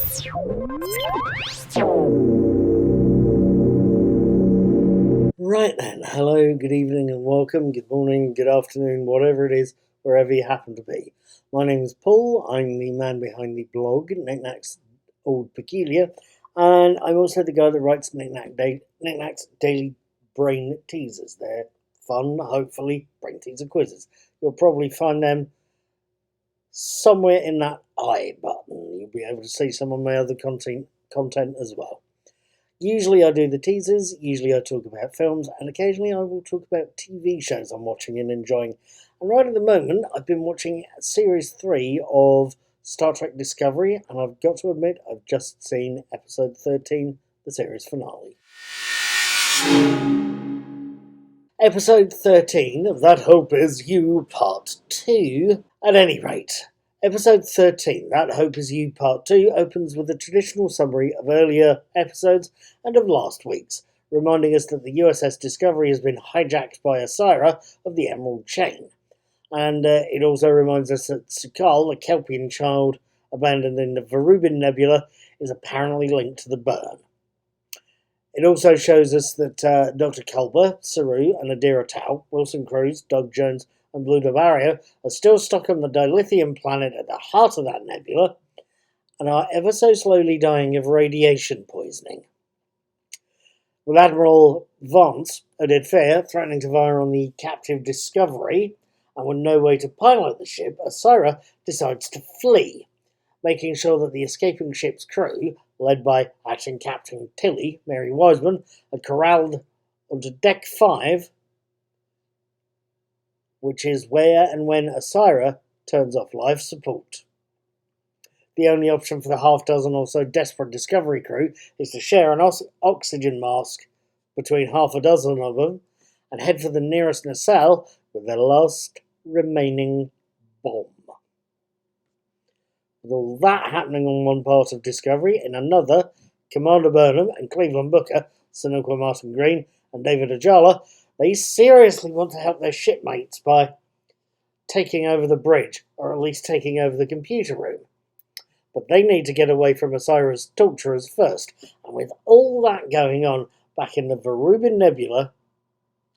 Right then, hello, good evening and welcome, good morning, good afternoon, whatever it is, wherever you happen to be. My name is Paul, I'm the man behind the blog, Knickknacks Old Peculiar, and I'm also the guy that writes Knickknacks Daily Brain Teasers. They're fun, hopefully, brain teaser quizzes. You'll probably find them somewhere in that I button. You'll be able to see some of my other content as well. Usually I do the teasers, usually I talk about films, and occasionally I will talk about TV shows I'm watching and enjoying. And right at the moment, I've been watching Series 3 of Star Trek Discovery, and I've got to admit, I've just seen Episode 13, the series finale. Episode 13 of That Hope Is You Part 2, at any rate. Episode 13, That Hope Is You Part 2, opens with a traditional summary of earlier episodes and of last week's, reminding us that the USS Discovery has been hijacked by Osira of the Emerald Chain. And it also reminds us that Sukal, a Kelpian child abandoned in the Verubin Nebula, is apparently linked to the burn. It also shows us that Dr. Culber, Saru, and Adira Tau, Wilson Cruz, Doug Jones, and Blue Barrio are still stuck on the dilithium planet at the heart of that nebula and are ever so slowly dying of radiation poisoning. With Admiral Vance, Oded Fair, threatening to fire on the captive Discovery and with no way to pilot the ship, Osira decides to flee, making sure that the escaping ship's crew, led by acting Captain Tilly, Mary Wiseman, are corralled onto Deck 5, which is where and when Osira turns off life support. The only option for the half-dozen or so desperate Discovery crew is to share an oxygen mask between half a dozen of them and head for the nearest nacelle with their last remaining bomb. With all that happening on one part of Discovery, in another, Commander Burnham and Cleveland Booker, Sonoqua Martin Green, and David Ajala, they seriously want to help their shipmates by taking over the bridge, or at least taking over the computer room. But they need to get away from Osira's torturers first, and with all that going on back in the Verubin Nebula,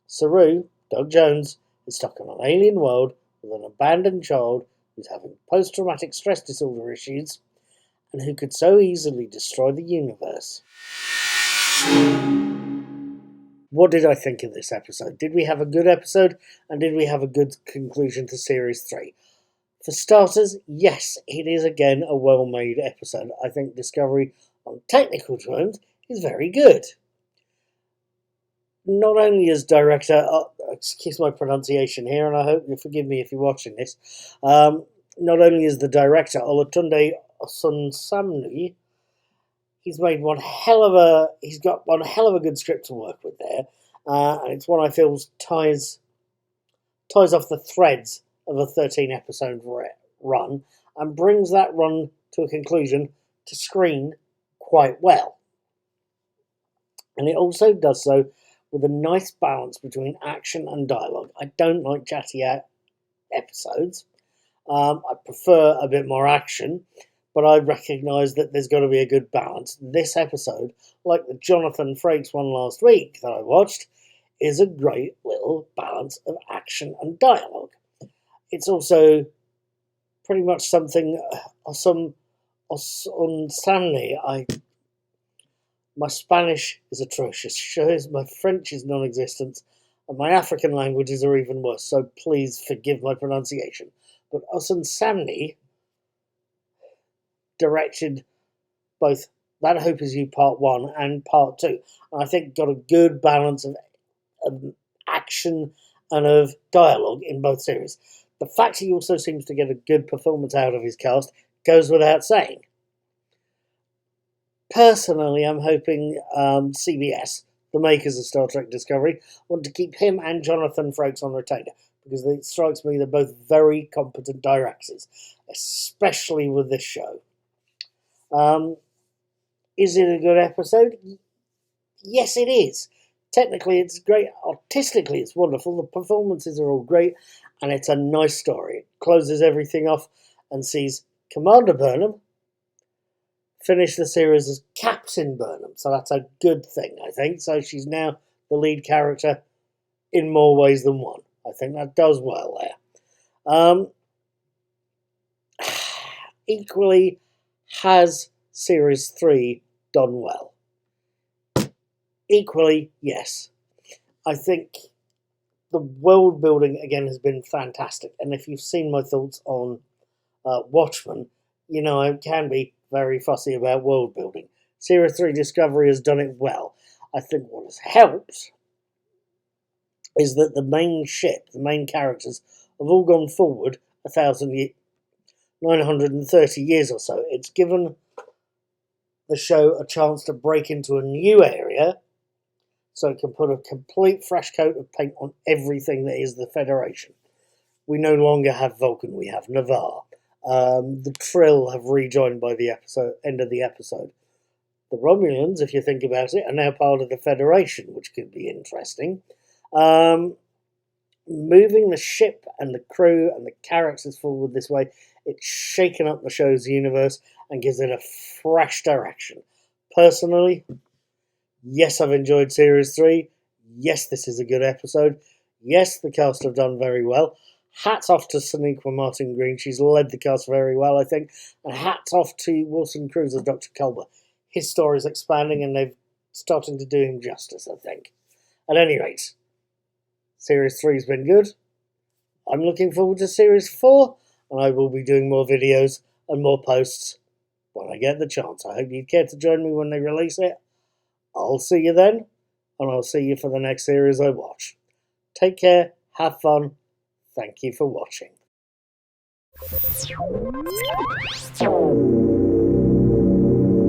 Saru, Doug Jones, is stuck on an alien world with an abandoned child who's having post-traumatic stress disorder issues and who could so easily destroy the universe. What did I think of this episode? Did we have a good episode, and did we have a good conclusion to Series 3? For starters, yes, it is again a well-made episode. I think Discovery, on technical terms, is very good. Not only is director, excuse my pronunciation here, and I hope you forgive me if you're watching this, not only is the director, Olatunde Osunsanmi, he's got one hell of a good script to work with there, and it's one I feel ties off the threads of a 13-episode run and brings that run to a conclusion to screen quite well. And it also does so with a nice balance between action and dialogue. I don't like chatty episodes. I prefer a bit more action, but I recognise that there's got to be a good balance. This episode, like the Jonathan Frakes one last week that I watched, is a great little balance of action and dialogue. It's also pretty much something unsanely. My Spanish is atrocious, shows my French is non-existent, and my African languages are even worse, so please forgive my pronunciation. But Osunsanmi directed both That Hope Is You Part 1 and Part 2, and I think got a good balance of action and of dialogue in both series. The fact he also seems to get a good performance out of his cast goes without saying. Personally, I'm hoping CBS, the makers of Star Trek Discovery, want to keep him and Jonathan Frakes on retainer, because it strikes me they're both very competent directors, especially with this show. Is it a good episode? Yes, it is. Technically, it's great. Artistically, it's wonderful. The performances are all great, and it's a nice story. It closes everything off and sees Commander Burnham finished the series as Captain Burnham, so that's a good thing, I think. So she's now the lead character in more ways than one. I think that does well there. Equally, has Series 3 done well? Equally, yes. I think the world building, again, has been fantastic. And if you've seen my thoughts on Watchmen, you know I can be very fussy about world building. Series 3 Discovery has done it well. I think what has helped is that the main ship, the main characters, have all gone forward 930 years or so. It's given the show a chance to break into a new area so it can put a complete fresh coat of paint on everything that is the Federation. We no longer have Vulcan, we have Navarre. The Trill have rejoined by the end of the episode. The Romulans, if you think about it, are now part of the Federation, which could be interesting. Moving the ship and the crew and the characters forward this way, it's shaken up the show's universe and gives it a fresh direction. Personally, yes, I've enjoyed Series 3. Yes, this is a good episode. Yes, the cast have done very well. Hats off to Sonequa Martin Green. She's led the cast very well, I think. And hats off to Wilson Cruz as Dr. Culber. His story's expanding and they're starting to do him justice, I think. At any rate, Series 3's been good. I'm looking forward to Series 4, and I will be doing more videos and more posts when I get the chance. I hope you'd care to join me when they release it. I'll see you then, and I'll see you for the next series I watch. Take care, have fun, thank you for watching.